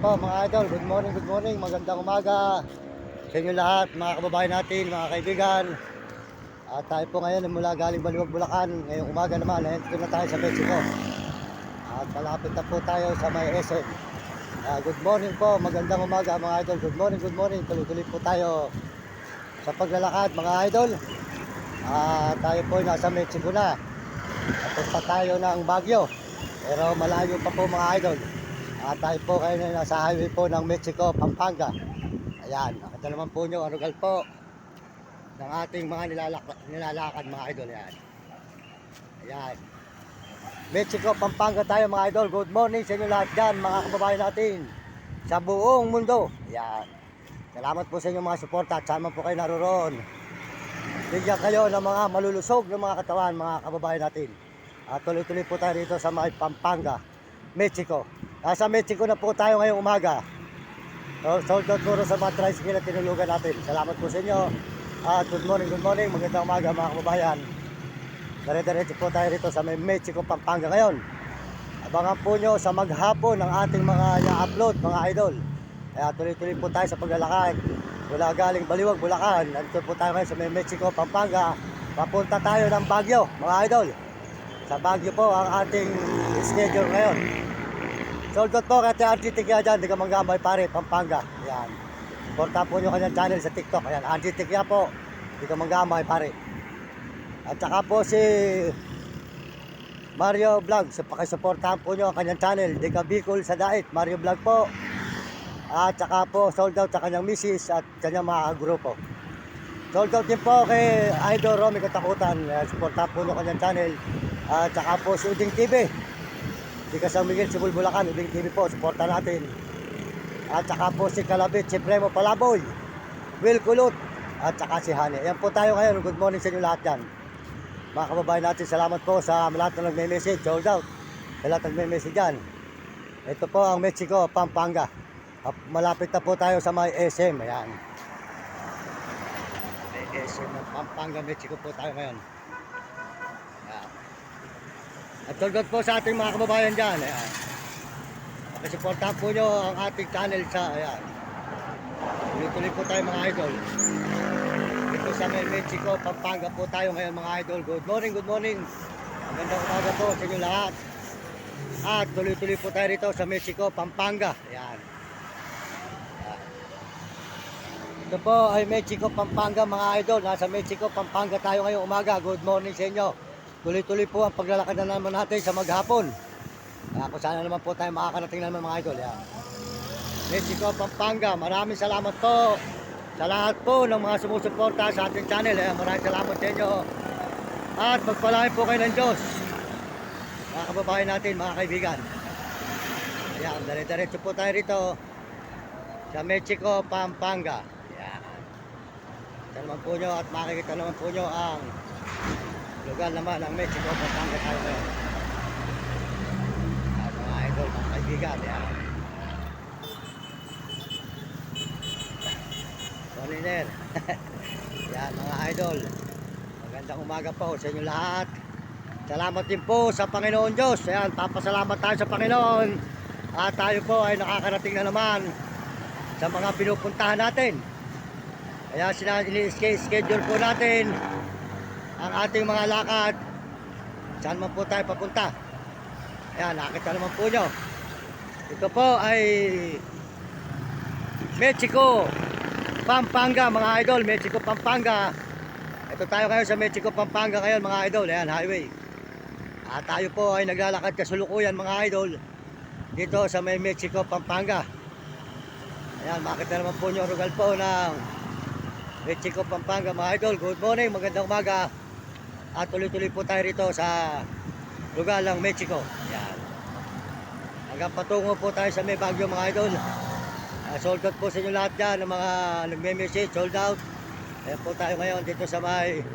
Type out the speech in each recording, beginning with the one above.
po mga idol, good morning, magandang umaga sa inyo lahat, mga kababayan natin, mga kaibigan. At tayo po ngayon mula galing Baliwag, Bulacan. Ngayong umaga naman, ito na tayo sa Mexico. At malapit na po tayo sa may SM. Good morning po, magandang umaga mga idol, good morning. Tuloy-tuloy po tayo sa paglalakad mga idol. Tayo po nasa Mexico na. Tapos pa tayo ng Baguio, pero malayo pa po mga idol. Tayo po kayo na nasa highway po ng Mexico, Pampanga. Ayan, nakita naman po nyo, arugal po ng ating mga nilalakad mga idol. Ayan, Mexico, Pampanga tayo mga idol. Good morning sa inyo lahat dyan, mga kababayan natin sa buong mundo. Ayan, salamat po sa inyo mga suporta at saan po kayo naroon. Bigyan kayo ng mga malulusog ng mga katawan, mga kababayan natin. Tuloy-tuloy po tayo dito sa may Pampanga, Mexico. Nasa Mexico na po tayo ngayong umaga. Sold out puro sa mga tricycle na tinulugan natin. Salamat po sa inyo. Good morning. Magandang umaga mga kababayan. Dire-diretso po tayo rito sa may Mexico, Pampanga ngayon. Abangan po nyo sa maghapon ng ating mga na-upload mga idol. Tuloy-tuloy po tayo sa paglalakad. Mula galing Baliwag, Bulacan. Nandito po tayo ngayon sa may Mexico, Pampanga. Papunta tayo ng Baguio mga idol. Sa Baguio po ang ating schedule ngayon. Sold out po kaya Angie Tikia dyan, di ka manggambay pare, Pampanga. Ayan. Suporta po nyo kanyang channel sa TikTok. Ayan, Angie Tikia po, di ka manggambay pare. At saka po si Mario Vlog, pakisuportahan po nyo ang kanyang channel, di ka Bicol sa Dait, Mario Vlog po. At saka po sold out sa kanyang misis at kanyang mga grupo. Sold out din po kay Idol Romy Katakutan, suportahan po nyo kanyang channel. At saka po si Uding TV. Di ka San Miguel, Sibul, Bulacan, Uding TV po, suporta natin. At saka po si Kalabit, si Premo Palaboy, Will Kulot, at saka si Hani. Ayan po tayo ngayon, good morning sa inyo lahat yan. Mga kababayan natin, salamat po sa lahat na nagme-message, sold out. Sa lahat na nagme-message dyan. Ito po ang Mexico, Pampanga. Malapit na po tayo sa may SM, ayan. May SM ng Pampanga, Mexico po tayo ngayon. At sold out po sa ating mga kababayan dyan. Ayan. Pakisuportahan po nyo ang ating channel sa ayan. Tuloy-tuloy po tayo mga idol. Dito sa may Mexico, Pampanga po tayo ngayon mga idol. Good morning. Magandang umaga po sa inyo lahat. At tuloy-tuloy po tayo rito sa Mexico, Pampanga. Ayan. Ito po ay Mexico, Pampanga mga idol. Nasa Mexico, Pampanga tayo ngayong umaga. Good morning sa inyo. Tuloy-tuloy po ang paglalakad na naman natin sa maghapon. Kung sana naman po tayo makakarating na naman mga idol. Yan. Mexico, Pampanga, maraming salamat po sa lahat po ng mga sumusuporta sa ating channel. Maraming salamat sa inyo. At magpalain po kayo ng Diyos. Mga kababayan natin, mga kaibigan. Ayan, dire-diretso po tayo rito sa Mexico, Pampanga. Ayan. Ito naman po nyo at makikita naman po nyo ang lugar naman ng Mexico, Pampanga tayo ngayon. Mga idol, mga kaibigan, yan. Soliner. Yan, mga idol. Magandang umaga po sa inyo lahat. Salamat din po sa Panginoon Diyos. Yan, papasalamat tayo sa Panginoon. At tayo po ay nakakarating na naman sa mga pinupuntahan natin. Kaya schedule po natin ang ating mga lakad. Saan man po tayo papunta. Ayan, nakita naman po nyo. Ito po ay Mexico, Pampanga mga idol. Mexico, Pampanga. Ito tayo ngayon sa Mexico, Pampanga ngayon mga idol. Ayan, highway. At tayo po ay naglalakad kasulukuyan mga idol dito sa may Mexico, Pampanga. Ayan, makita naman po nyo rugal po ng Mexico, Pampanga mga idol. Good morning, magandang umaga. At tuloy-tuloy po tayo rito sa lugar ng Mexico. Yan. Hanggang patungo po tayo sa may Baguio mga idol. Sold out po sa inyo lahat dyan ng mga nagme-message, sold out. Ayan po tayo ngayon dito sa may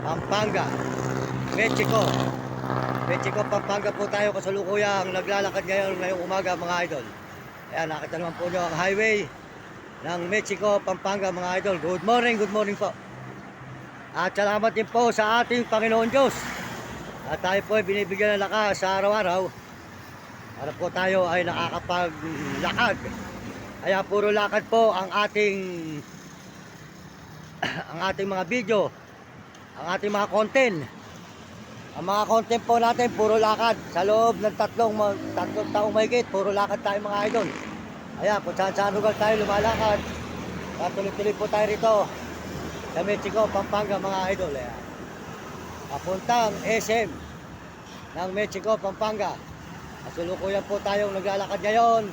Pampanga, Mexico. Mexico, Pampanga po tayo kasalukuyang naglalakad ngayong umaga mga idol. Ayan, nakita naman po nyo ang highway ng Mexico, Pampanga mga idol. Good morning po. At salamat din po sa ating Panginoon Diyos. At tayo po ay binibigyan ng lakas sa araw-araw. para po tayo ay nakakapaglakad. Kaya puro lakad po ang ating ang ating mga video, ang ating mga content. Ang mga content po natin puro lakad. Sa loob ng tatlong taong mahigit, puro lakad tayo mga idol. Ayan, kung saan lugar tayo lumalakad, patuloy-tuloy po tayo rito sa Mexico, Pampanga mga idol. Ayan. Papuntang SM ng Mexico, Pampanga. Kasulukuyan po tayong naglalakad ngayon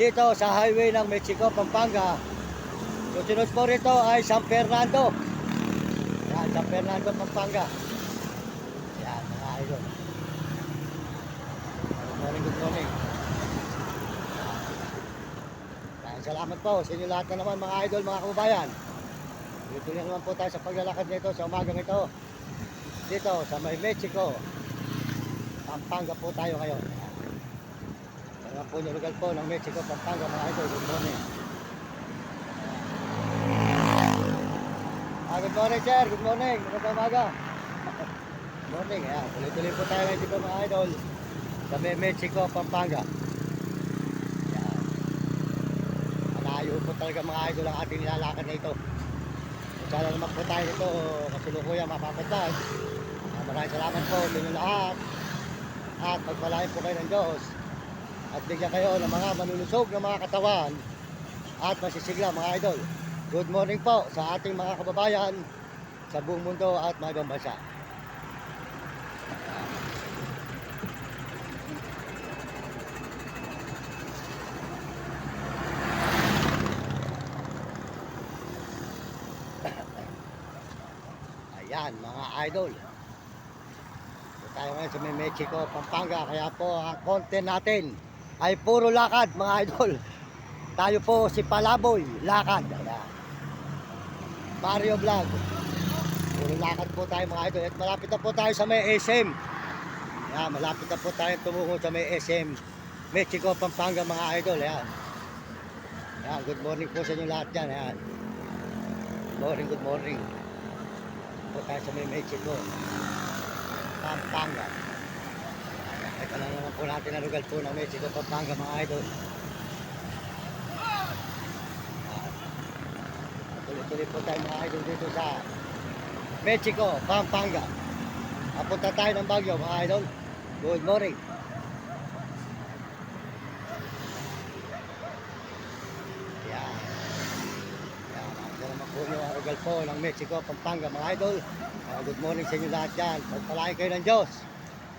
dito sa highway ng Mexico, Pampanga. Susunod po rito ay San Fernando. Yan, San Fernando, Pampanga. Yan, mga idol. Good morning. Yan, salamat po sa inyo lahat na naman mga idol, mga kababayan. Dito na naman po tayo sa paglalakad nito sa umagang ito. Dito sa may Mexico, Pampanga po tayo ngayon. Ayan po yung lugar po ng Mexico, Pampanga mga idol. Good morning. Good morning sir, good morning. Magandang umaga. Good morning. Ayan, tuloy-tuloy po tayo ngayon dito mga idol sa may Mexico, Pampanga. Ayan. Malayo po talaga mga idol ang ating nilalakad na ito. Sana naman po tayo dito kasulukuyan mapapatag. Maraming salamat po sa inyo lahat. At pagpalain po kayo ng Diyos. At bigyan kayo ng mga manulusog na mga katawan at masisigla mga idol. Good morning po sa ating mga kababayan sa buong mundo at mga ibang bansa. Ayan mga idol. Tayo ngayon sa Mexico, Pampanga. Kaya po ang content natin ay puro lakad mga idol. Tayo po si Palaboy, lakad. Ayan. Mario Vlog. Puro lakad po tayo mga idol. At malapit na po tayo sa may SM. Ayan, malapit na po tayo tumungo sa may SM Mexico, Pampanga mga idol. Ayan. Ayan, good morning po sa inyo lahat dyan. Ayan. Good morning. Po tayo sa may Mexico, Pampanga. Ito lang naman po natin ang lugar po ng Mexico, Pampanga mga idol. Tuloy-tuloy po tayo mga idol dito sa Mexico, Pampanga. Papunta tayo ng Baguio mga idol. Good morning. Yan. Yan. Ito naman po yung lugar po ng Mexico, Pampanga mga idol. Good morning sa inyo lahat dyan. Pagpalain kayo ng Diyos.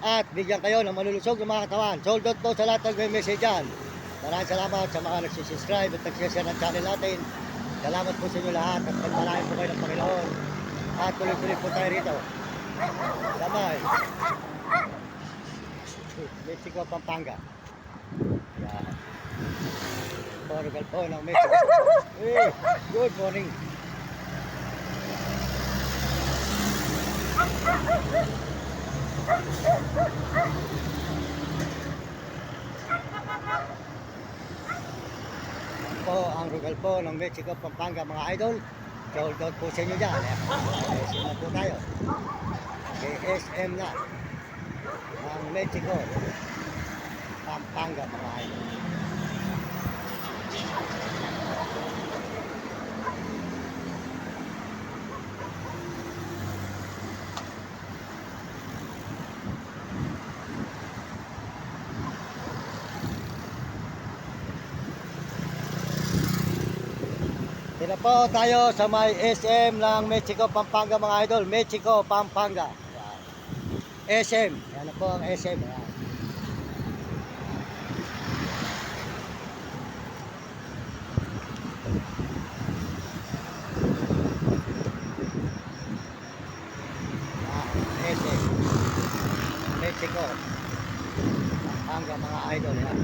At bigyan kayo ng malulusog ng mga katawan. Sold out po sa lahat ng may message dyan. Maraming salamat sa mga nagsisubscribe at nagsishare ng channel natin. Salamat po sa inyo lahat at pagpalain po kayo ng Panginoon. At tuloy-tuloy po tayo rito. Damay. Mexico, Pampanga. Yan. Portugal po ng Mexico. Hey, good morning. Po ang lugar po ng Mexico, Pampanga mga idol. Sold out po sa inyo dyan. SM na po tayo. SM na ang Mexico, Pampanga mga idol. Dito po tayo sa may SM ng Mexico, Pampanga mga idol. Mexico, Pampanga. Yan. SM. Yan na po ang SM. Yan. Yan. SM. Mexico, Pampanga mga idol. Yan.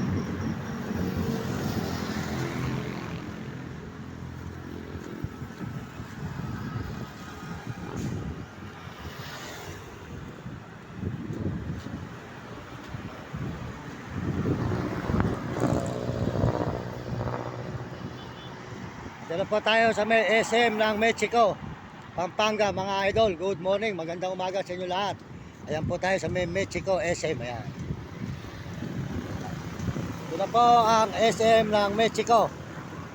Dito po tayo sa may SM ng Mexico, Pampanga mga idol. Good morning, magandang umaga sa inyo lahat. Ayan po tayo sa may Mexico SM. Ayan. Ito po ang SM ng Mexico.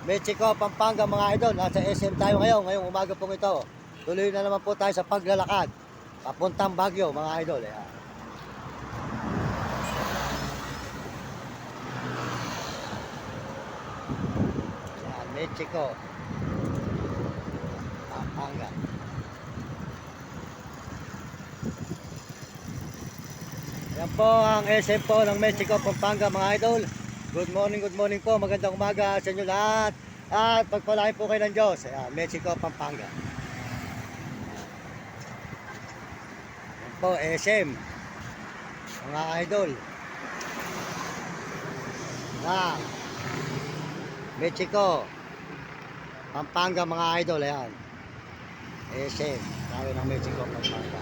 Mexico, Pampanga mga idol. Nasa SM tayo ngayon. Ngayong umaga pong ito. Tuloy na naman po tayo sa paglalakad. Papuntang Baguio mga idol. Ayan. Ayan, Mexico. Pampanga. Yan po ang SM po ng Mexico, Pampanga mga idol. Good morning po. Magandang umaga sa inyo lahat. At pagpalain po kayo ng Diyos. Ayan, Mexico, Pampanga. Yan po, SM. Mga idol. Na Mexico, Pampanga mga idol. Ayan. SM. Tayo ng Mexico, Pampanga.